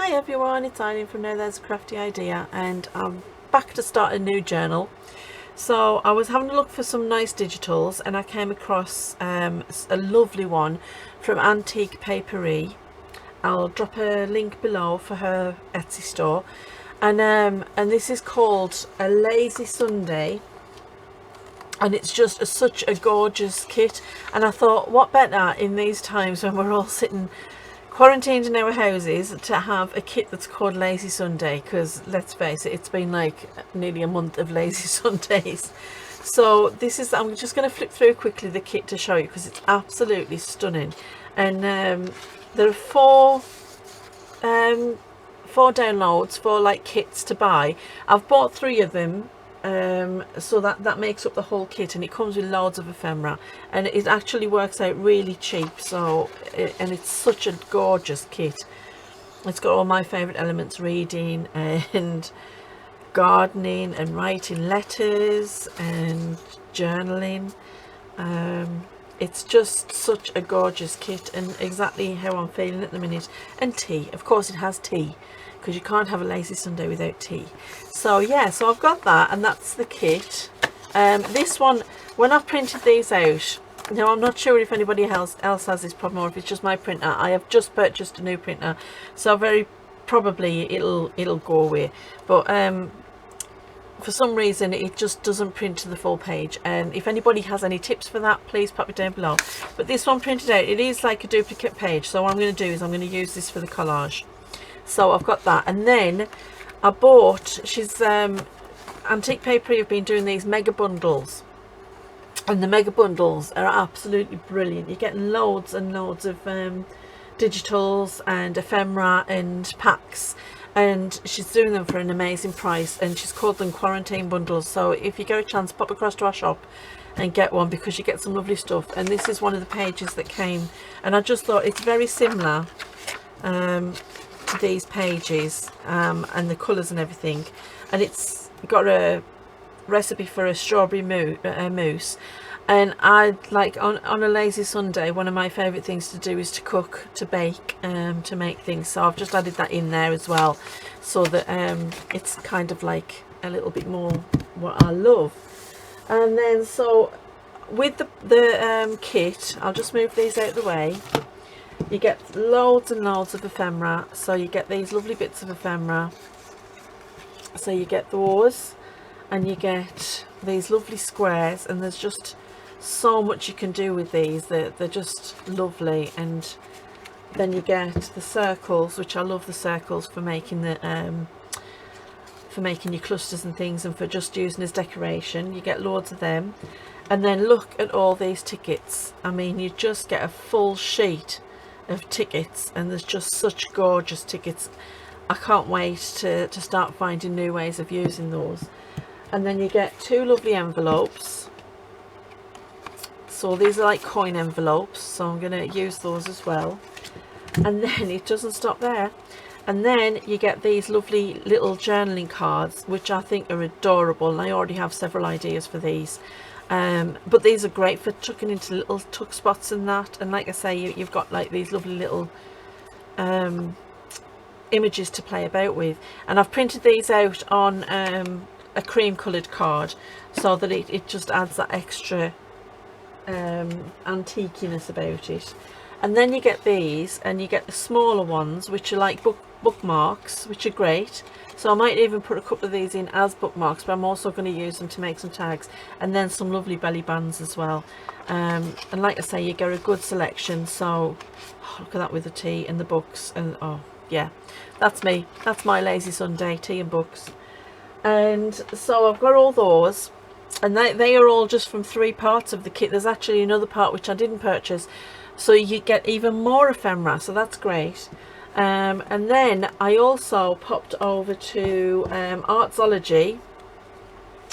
Hi everyone, it's Eileen from Now There's a Crafty Idea, and I'm back to start a new journal. So I was having a look for some nice digitals and I came across a lovely one from Antique Paperie. I'll drop a link below for her Etsy store, and this is called a Lazy Sunday, and it's just such a gorgeous kit. And I thought, what better in these times when we're all sitting quarantined in our houses to have a kit that's called Lazy Sunday, because let's face it, it's been like nearly a month of lazy Sundays. So this is, I'm just going to flip through quickly the kit to show you because it's absolutely stunning. And there are four downloads, four like kits to buy. I've bought 3 of them, so that makes up the whole kit, and it comes with loads of ephemera, and it actually works out really cheap. So and it's such a gorgeous kit. It's got all my favorite elements: reading and gardening and writing letters and journaling. It's just such a gorgeous kit and exactly how I'm feeling at the minute. And tea, of course it has tea, because you can't have a lazy Sunday without tea. So yeah, so I've got that, and that's the kit. This one, when I've printed these out, now I'm not sure if anybody else has this problem or if it's just my printer. I have just purchased a new printer, so very probably it'll go away, but for some reason it just doesn't print to the full page. And if anybody has any tips for that, please pop it down below. But this one printed out, it is like a duplicate page, so what I'm going to do is I'm going to use this for the collage. So I've got that, and then I bought, Antique Paperie have been doing these mega bundles, and the mega bundles are absolutely brilliant. You're getting loads and loads of digitals and ephemera and packs, and she's doing them for an amazing price, and she's called them quarantine bundles. So if you get a chance, pop across to our shop and get one, because you get some lovely stuff. And this is one of the pages that came, and I just thought it's very similar to these pages, and the colours and everything, and it's got a recipe for a strawberry mousse. And I like on a lazy Sunday, one of my favourite things to do is to cook, to bake, to make things. So I've just added that in there as well, so that it's kind of like a little bit more what I love. And then so with the kit, I'll just move these out of the way. You get loads and loads of ephemera, so you get these lovely bits of ephemera. So you get those, and you get these lovely squares, and there's just so much you can do with these. They're just lovely. And then you get the circles, which I love the circles for making the for making your clusters and things, and for just using as decoration. You get loads of them. And then look at all these tickets. I mean, you just get a full sheet of tickets, and there's just such gorgeous tickets. I can't wait to start finding new ways of using those. And then you get 2 lovely envelopes. So these are like coin envelopes, so I'm going to use those as well. And then it doesn't stop there. And then you get these lovely little journaling cards, which I think are adorable, and I already have several ideas for these. But these are great for tucking into little tuck spots and that. And like I say, you've got like these lovely little images to play about with. And I've printed these out on a cream coloured card, so that it just adds that extra antiqueness about it. And then you get these, and you get the smaller ones, which are like bookmarks, which are great. So I might even put a couple of these in as bookmarks, but I'm also going to use them to make some tags. And then some lovely belly bands as well. And like I say, you get a good selection. So look at that with the tea and the books, and oh yeah, that's me. That's my lazy Sunday, tea and books. And so I've got all those, and they are all just from 3 parts of the kit. There's actually another part which I didn't purchase, so you get even more ephemera, so that's great. And then I also popped over to Artsology.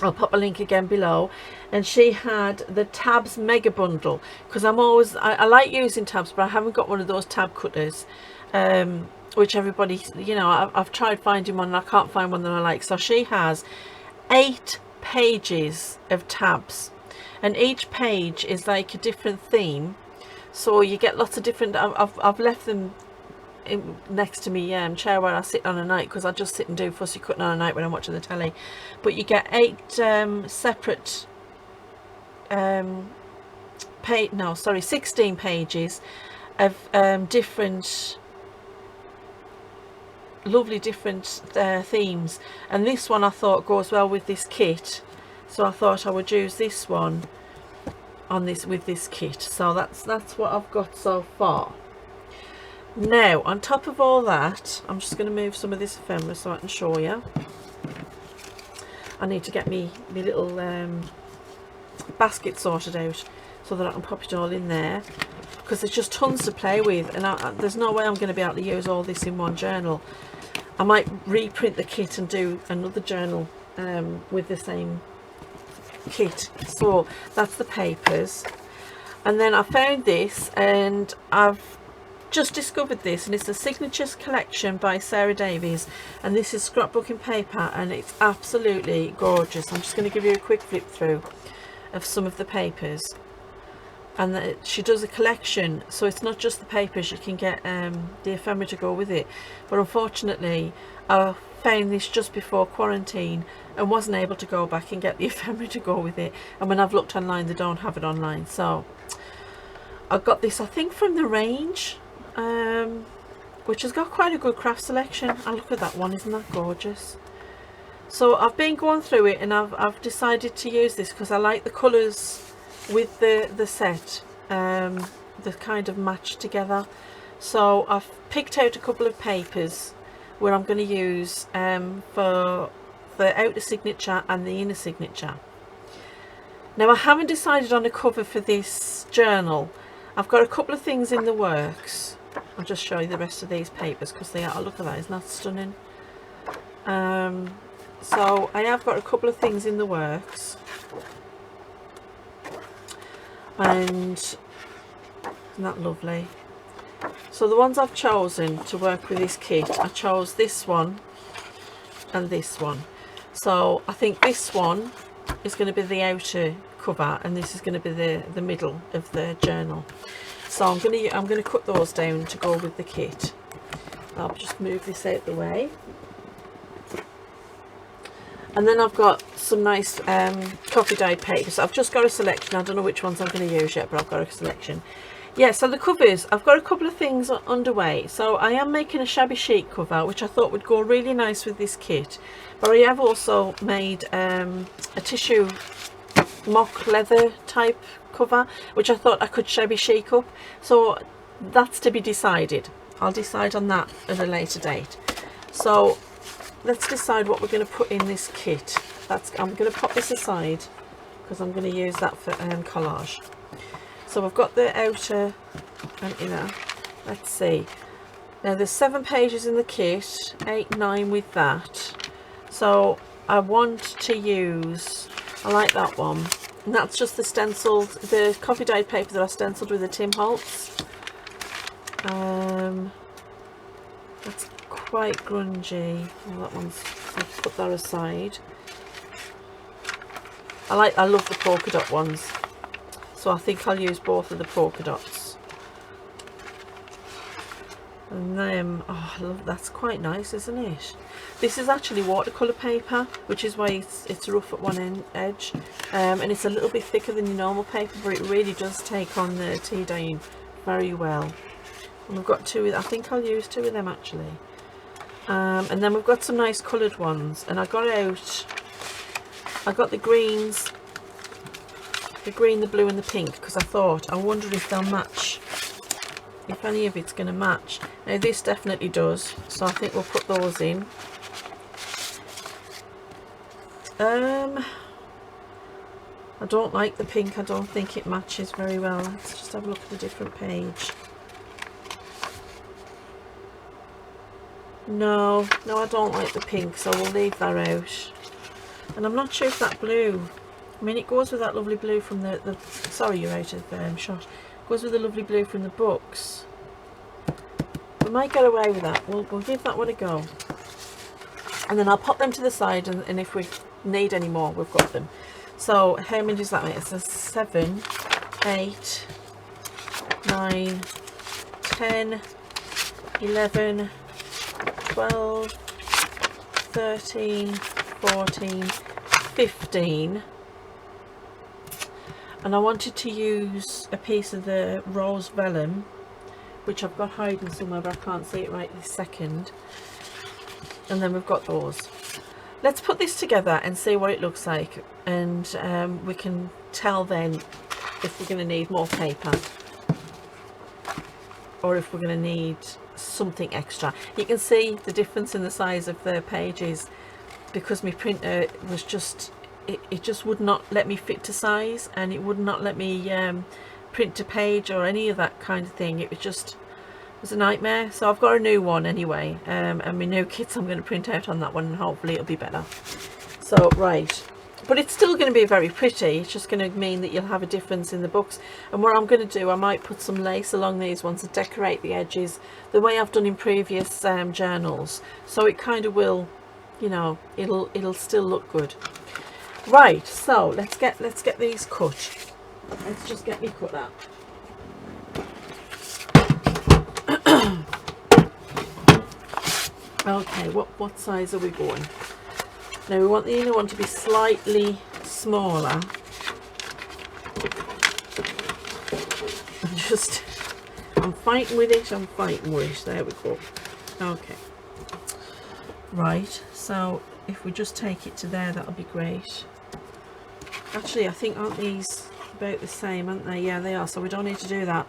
I'll pop a link again below, and she had the tabs mega bundle, because I like using tabs, but I haven't got one of those tab cutters, which everybody, you know, I've tried finding one and I can't find one that I like. So she has 8 pages of tabs, and each page is like a different theme, so you get lots of different. I've left them next to me chair where I sit on a night, because I just sit and do fussy cutting on a night when I'm watching the telly. But you get 8 separate 16 pages of different lovely different themes, and this one I thought goes well with this kit, so I thought I would use this one on this with this kit. So that's what I've got so far. Now on top of all that, I'm just going to move some of this ephemera so I can show you. I need to get me little basket sorted out so that I can pop it all in there, because there's just tons to play with, and there's no way I'm going to be able to use all this in one journal. I might reprint the kit and do another journal with the same kit. So that's the papers. And then I found this, and I've just discovered this, and it's a Signatures collection by Sarah Davies, and this is scrapbooking paper, and it's absolutely gorgeous. I'm just going to give you a quick flip through of some of the papers. And she does a collection, so it's not just the papers, you can get the ephemera to go with it. But unfortunately I found this just before quarantine and wasn't able to go back and get the ephemera to go with it, and when I've looked online they don't have it online. So I got this, I think from the range, which has got quite a good craft selection. And look at that one, isn't that gorgeous? So I've been going through it, and I've decided to use this because I like the colours with the set, the kind of match together. So I've picked out a couple of papers where I'm going to use for the outer signature and the inner signature. Now I haven't decided on a cover for this journal. I've got a couple of things in the works. I'll just show you the rest of these papers because they are, look at that, isn't that stunning? So I have got a couple of things in the works. And isn't that lovely? So the ones I've chosen to work with this kit, I chose this one and this one. So I think this one is going to be the outer cover, and this is going to be the middle of the journal. So I'm going to cut those down to go with the kit. I'll just move this out the way. And then I've got some nice coffee dyed papers. I've just got a selection. I don't know which ones I'm going to use yet, but I've got a selection. Yeah, so the covers, I've got a couple of things underway. So I am making a shabby chic cover, which I thought would go really nice with this kit. But I have also made a tissue mock leather type cover, which I thought I could shabby chic up. So that's to be decided. I'll decide on that at a later date. So let's decide what we're going to put in this kit. I'm going to pop this aside because I'm going to use that for collage. So I've got the outer and inner. Let's see. Now there's 7 pages in the kit, 8, 9 with that. So I want to use, I like that one. And that's just the stenciled, the coffee dyed paper that I stenciled with the Tim Holtz. That's quite grungy. Well, that one's, I'll put that aside. I love the polka dot ones, so I think I'll use both of the polka dots. And then, oh, I love, that's quite nice, isn't it? This is actually watercolour paper, which is why it's rough at one edge, and it's a little bit thicker than your normal paper, but it really does take on the tea dyeing very well. And we've got 2, I think I'll use 2 of them actually. And then we've got some nice coloured ones, and I got the greens, the green, the blue and the pink, because I thought, I wonder if they'll match, if any of it's going to match. Now this definitely does, so I think we'll put those in. I don't like the pink, I don't think it matches very well. Let's just have a look at a different page. No, I don't like the pink, so we'll leave that out. And I'm not sure if that blue, I mean it goes with that lovely blue from the sorry, you're out of shot. It goes with the lovely blue from the books. We might get away with that. We'll give that one a go. And then I'll pop them to the side, and if we need any more, we've got them. So how many does that make? It's a 7, 8, 9, 10, 11, 12, 13, 14, 15. And I wanted to use a piece of the rose vellum, which I've got hiding somewhere, but I can't see it right this second. And then we've got those. Let's put this together and see what it looks like, and we can tell then if we're going to need more paper or if we're going to need something extra. You can see the difference in the size of the pages because my printer was just, it just would not let me fit to size, and it would not let me print to page or any of that kind of thing. It was a nightmare. So I've got a new one anyway, and my new kits I'm going to print out on that one, and hopefully it'll be better. So right, but it's still going to be very pretty. It's just going to mean that you'll have a difference in the books. And what I'm going to do, I might put some lace along these ones to decorate the edges the way I've done in previous journals, so it kind of will, you know, it'll still look good. Right, so let's get these cut. Let's just get me cut up. Okay, what size are we going? Now we want the inner one to be slightly smaller. I'm fighting with it, there we go. Okay. Right, so if we just take it to there, that'll be great. Actually, I think, aren't these about the same, aren't they? Yeah, they are, so we don't need to do that.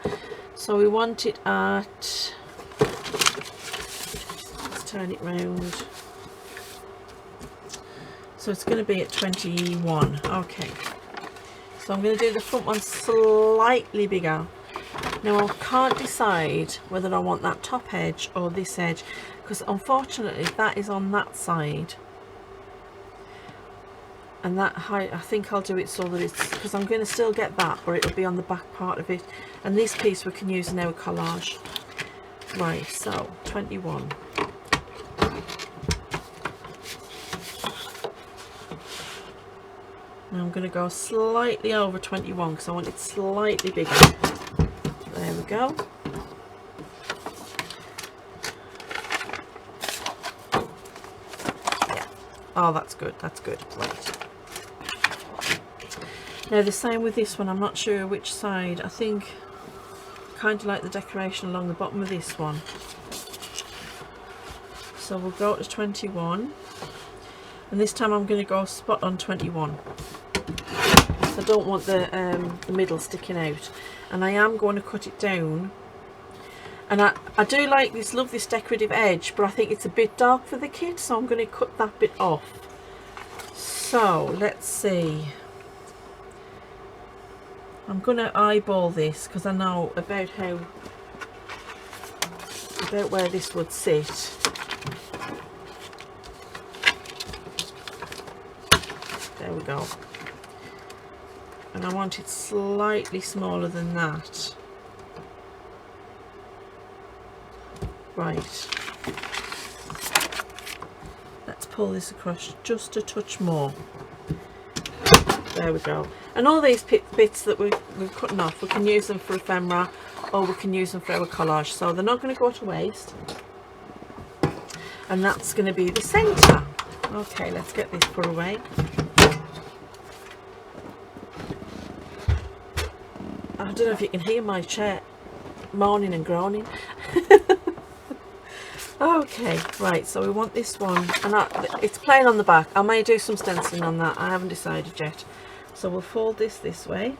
So we want it at, let's turn it round. So it's going to be at 21. Okay, so I'm going to do the front one slightly bigger. Now I can't decide whether I want that top edge or this edge, because unfortunately that is on that side, and that height, I think I'll do it so that it's, because I'm going to still get that, but it'll be on the back part of it, and this piece we can use in our collage. Right, so 21. Now I'm going to go slightly over 21 because I want it slightly bigger. There we go. Yeah. Oh, that's good. That's good. Right. Now the same with this one. I'm not sure which side. I think kind of like the decoration along the bottom of this one. So we'll go to 21. And this time I'm going to go spot on 21. I don't want the middle sticking out, and I am going to cut it down. And I do like this, love this decorative edge, but I think it's a bit dark for the kit, so I'm going to cut that bit off. So let's see, I'm going to eyeball this because I know about where this would sit. There we go. And I want it slightly smaller than that. Right. Let's pull this across just a touch more. There we go. And all these bits that we're cutting off, we can use them for ephemera or we can use them for our collage. So they're not going to go to waste. And that's going to be the centre. Okay, let's get this put away. I don't know if you can hear my chair moaning and groaning. Okay, right, so we want this one, and it's plain on the back. I may do some stenciling on that, I haven't decided yet. So we'll fold this way.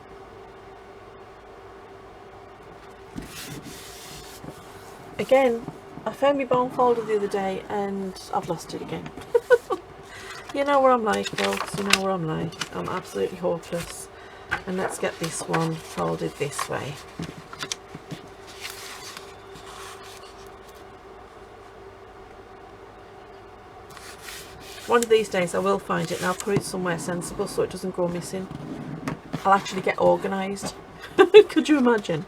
Again, I found my bone folder the other day and I've lost it again. You know what I'm like, folks, you know what I'm like. I'm absolutely hopeless. And let's get this one folded this way. One of these days I will find it and I'll put it somewhere sensible so it doesn't go missing. I'll actually get organised. Could you imagine?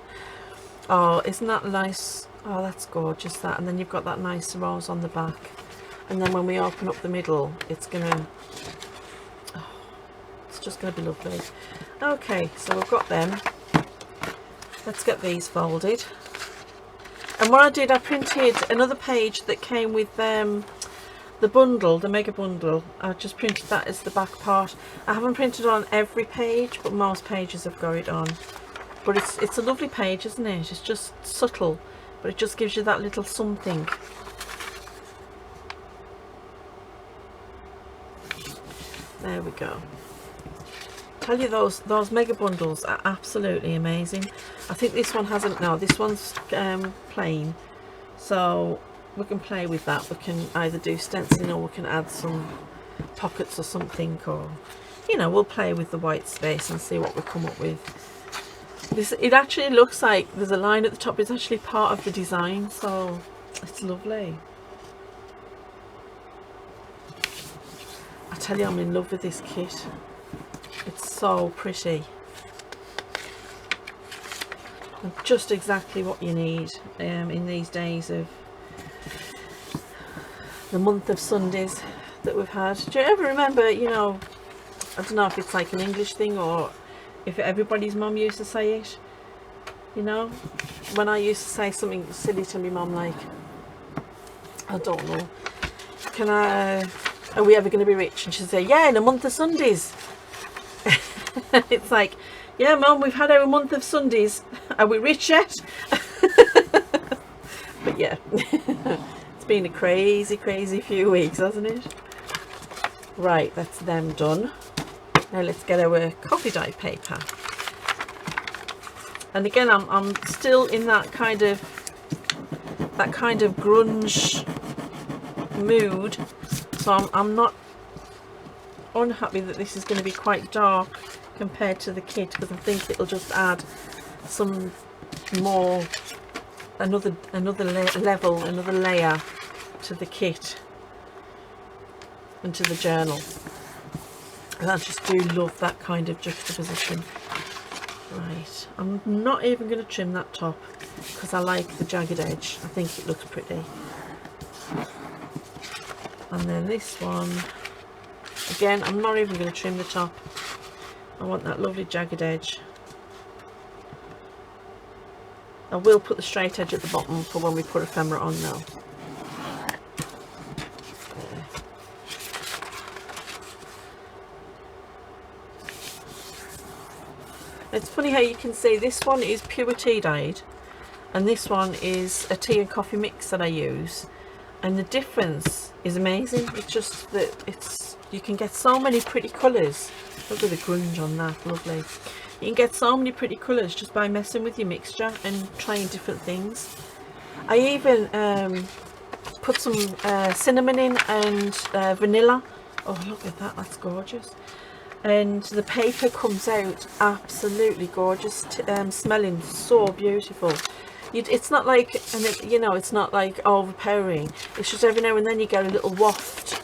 Oh, isn't that nice? Oh, that's gorgeous, that. And then you've got that nice rose on the back. And then when we open up the middle, it's gonna, oh, it's just gonna be lovely. Okay, so we've got them. Let's get these folded. And what I did, I printed another page that came with the bundle, the mega bundle. I just printed that as the back part. I haven't printed on every page, but most pages have got it on. But it's a lovely page, isn't it? It's just subtle, but it just gives you that little something. There we go. Tell you, those mega bundles are absolutely amazing. I think this one hasn't, no, this one's plain, so we can play with that. We can either do stenciling or we can add some pockets or something, or, you know, we'll play with the white space and see what we come up with. This, it actually looks like there's a line at the top. It's actually part of the design, so it's lovely. I tell you, I'm in love with this kit. It's so pretty. And just exactly what you need in these days of the month of Sundays that we've had. Do you ever remember, you know, I don't know if it's like an English thing or if everybody's mum used to say it, you know, when I used to say something silly to my mum, like, I don't know, are we ever going to be rich? And she'd say, yeah, in a month of Sundays. It's like, yeah, Mum, we've had our month of Sundays. Are we rich yet? But yeah, it's been a crazy, crazy few weeks, hasn't it? Right, that's them done. Now let's get our coffee dye paper. And again, I'm still in that kind of grunge mood, so I'm not unhappy that this is going to be quite dark compared to the kit, because I think it'll just add some more, another level, another layer to the kit and to the journal. And I just do love that kind of juxtaposition. Right, I'm not even going to trim that top because I like the jagged edge. I think it looks pretty. And then this one, again, I'm not even going to trim the top. I want that lovely jagged edge. I will put the straight edge at the bottom for when we put ephemera on now. There. It's funny how you can see this one is pure tea dyed and this one is a tea and coffee mix that I use, and the difference is amazing. It's just that you can get so many pretty colours. Look at the grunge on that, lovely. You can get so many pretty colours just by messing with your mixture and trying different things. I even put some cinnamon in and vanilla. Oh, look at that, that's gorgeous. And the paper comes out absolutely gorgeous, smelling so beautiful. It's not like, you know, it's not like overpowering. It's just every now and then you get a little waft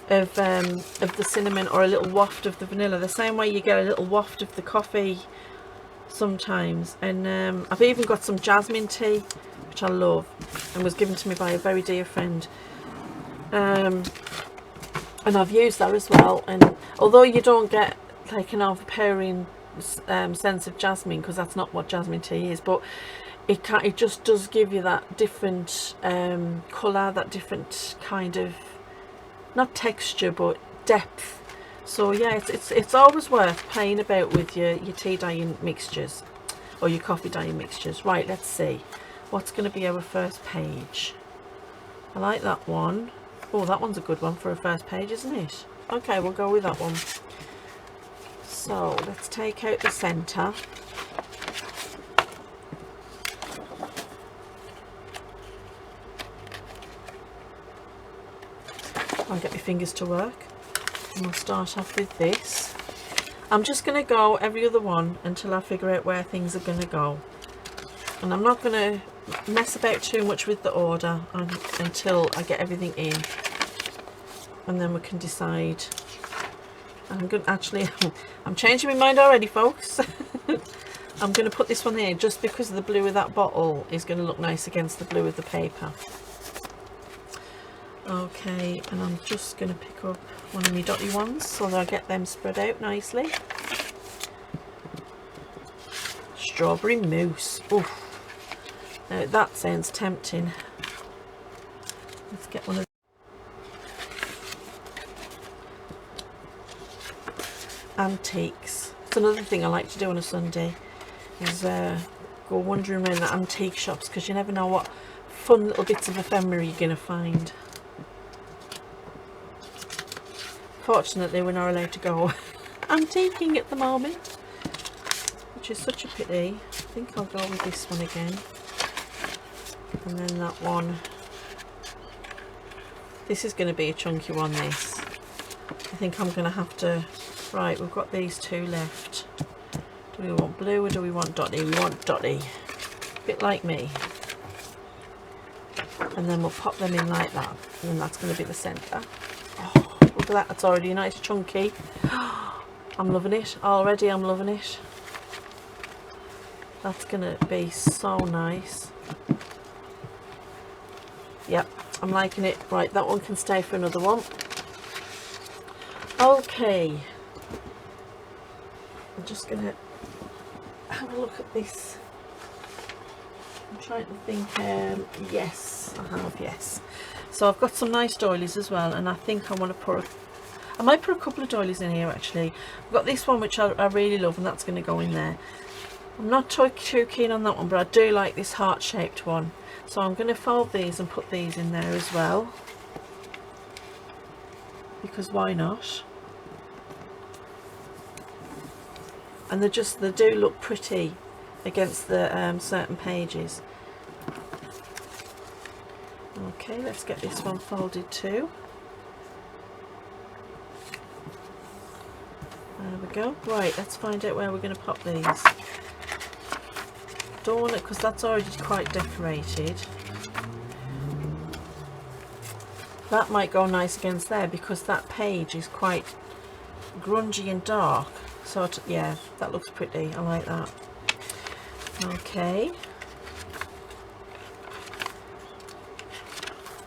of the cinnamon or a little waft of the vanilla, the same way you get a little waft of the coffee sometimes. And I've even got some jasmine tea, which I love and was given to me by a very dear friend, and I've used that as well. And although you don't get like an overpowering sense of jasmine, because that's not what jasmine tea is, but it just does give you that different colour, that different kind of, not texture but depth. So yeah, it's always worth playing about with your tea dyeing mixtures or your coffee dyeing mixtures. Right, let's see what's going to be our first page. I like that one. Oh, that one's a good one for a first page, isn't it? Okay, we'll go with that one. So let's take out the centre. I'll get my fingers to work and we'll start off with this. I'm just going to go every other one until I figure out where things are going to go, and I'm not going to mess about too much with the order until I get everything in, and then we can decide. I'm going to actually, I'm changing my mind already, folks. I'm going to put this one here just because the blue of that bottle is going to look nice against the blue of the paper. Okay, and I'm just going to pick up one of my dotty ones so that I get them spread out nicely. Strawberry mousse. Oof. Now that sounds tempting. Let's get one of antiques. It's another thing I like to do on a Sunday, is go wandering around the antique shops, because you never know what fun little bits of ephemera you're going to find. Fortunately, we're not allowed to go antiquing at the moment, which is such a pity. I think I'll go with this one again, and then that one. This is going to be a chunky one, this. I think I'm going to have to... Right, we've got these two left. Do we want blue or do we want dotty? We want dotty. A bit like me. And then we'll pop them in like that. And then that's going to be the centre. Oh, look at that. It's already nice, chunky. I'm loving it. Already I'm loving it. That's going to be so nice. Yep, I'm liking it. Right, that one can stay for another one. Okay. I'm just going to have a look at this. I'm trying to think. Yes, I have, yes. So I've got some nice doilies as well, and I think I want to put I might put a couple of doilies in here actually. I've got this one which I really love, and that's going to go in there. I'm not too keen on that one, but I do like this heart-shaped one. So I'm going to fold these and put these in there as well, because why not? And they do look pretty against the certain pages. Okay, let's get this one folded too. There we go. Right, let's find out where we're going to pop these. Don't want it, because that's already quite decorated. That might go nice against there, because that page is quite grungy and dark. So yeah, that looks pretty. I like that. Okay.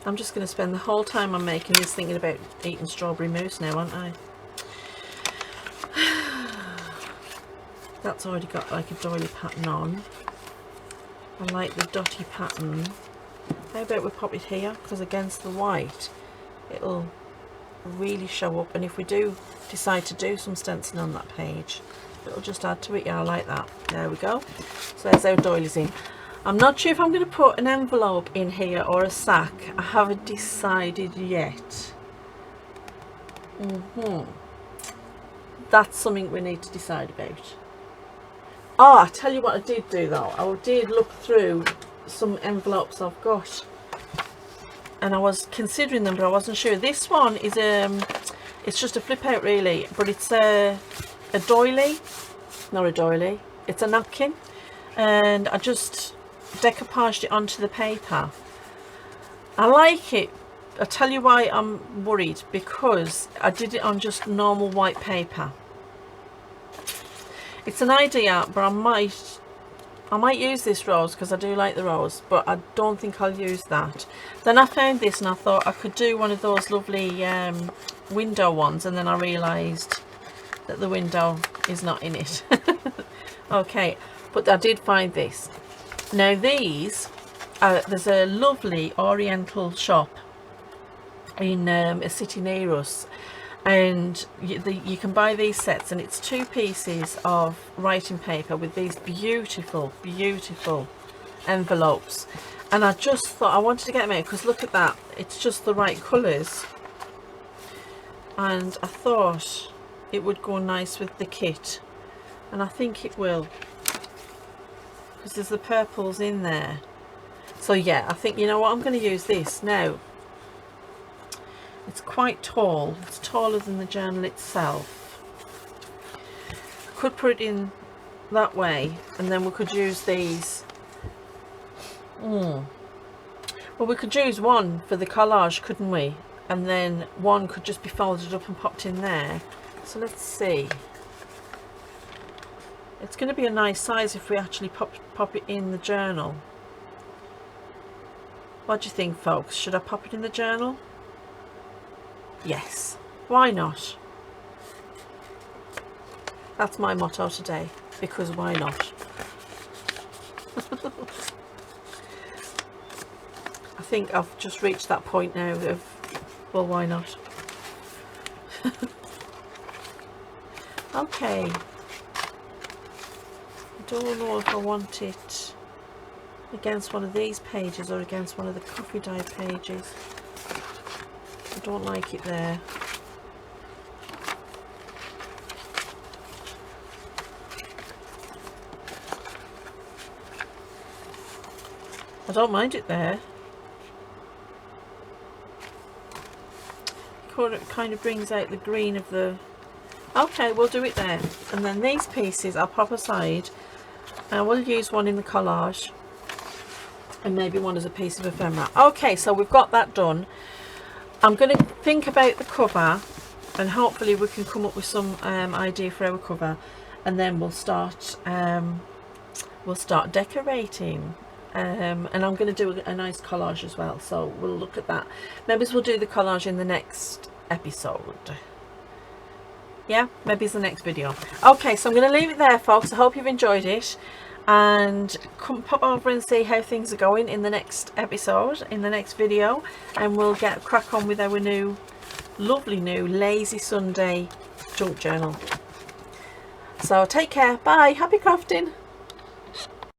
I'm just going to spend the whole time I'm making this thinking about eating strawberry mousse now, aren't I? That's already got like a doily pattern on. I like the dotty pattern. How about we pop it here, because against the white it'll really show up, and if we do decide to do some stenciling on that page, it'll just add to it. Yeah, I like that. There we go. So there's our doilies in. I'm not sure if I'm going to put an envelope in here or a sack. I haven't decided yet. That's something we need to decide about. Oh, I tell you what I did do though. I did look through some envelopes I've got, and I was considering them, but I wasn't sure. This one is it's just a flip out really, but it's a doily, not a doily, it's a napkin, and I just decoupaged it onto the paper. I like it. I'll tell you why I'm worried, because I did it on just normal white paper. It's an idea, but I might use this rose, because I do like the rose, but I don't think I'll use that. Then I found this and I thought I could do one of those lovely window ones, and then I realised that the window is not in it. Okay, but I did find this. Now these, there's a lovely oriental shop in a city near us, and you can buy these sets, and it's 2 pieces of writing paper with these beautiful envelopes, and I just thought I wanted to get them out, because look at that, it's just the right colours, and I thought it would go nice with the kit, and I think it will, because there's the purples in there. So yeah, I think, you know what, I'm going to use this now. It's quite tall. It's taller than the journal itself. I could put it in that way, and then we could use these. Well, we could use one for the collage, couldn't we? And then one could just be folded up and popped in there. So let's see. It's going to be a nice size if we actually pop it in the journal. What do you think, folks? Should I pop it in the journal? Yes, why not? That's my motto today, because why not? think I've just reached that point now of, well, why not? Okay. I don't know if I want it against one of these pages or against one of the coffee dye pages. I don't like it there. I don't mind it there. It kind of brings out the green of the... Okay, we'll do it there. And then these pieces I'll pop aside, and we'll use one in the collage and maybe one as a piece of ephemera. Okay, so we've got that done. I'm going to think about the cover, and hopefully we can come up with some idea for our cover, and then we'll start decorating. And I'm going to do a nice collage as well, so we'll look at that. Maybe we'll do the collage in the next episode. Yeah, maybe it's the next video. Okay, so I'm going to leave it there, folks. I hope you've enjoyed it, and come pop over and see how things are going in the next episode, in the next video, and we'll get crack on with our new lovely new Lazy Sunday junk journal. So take care, bye, happy crafting.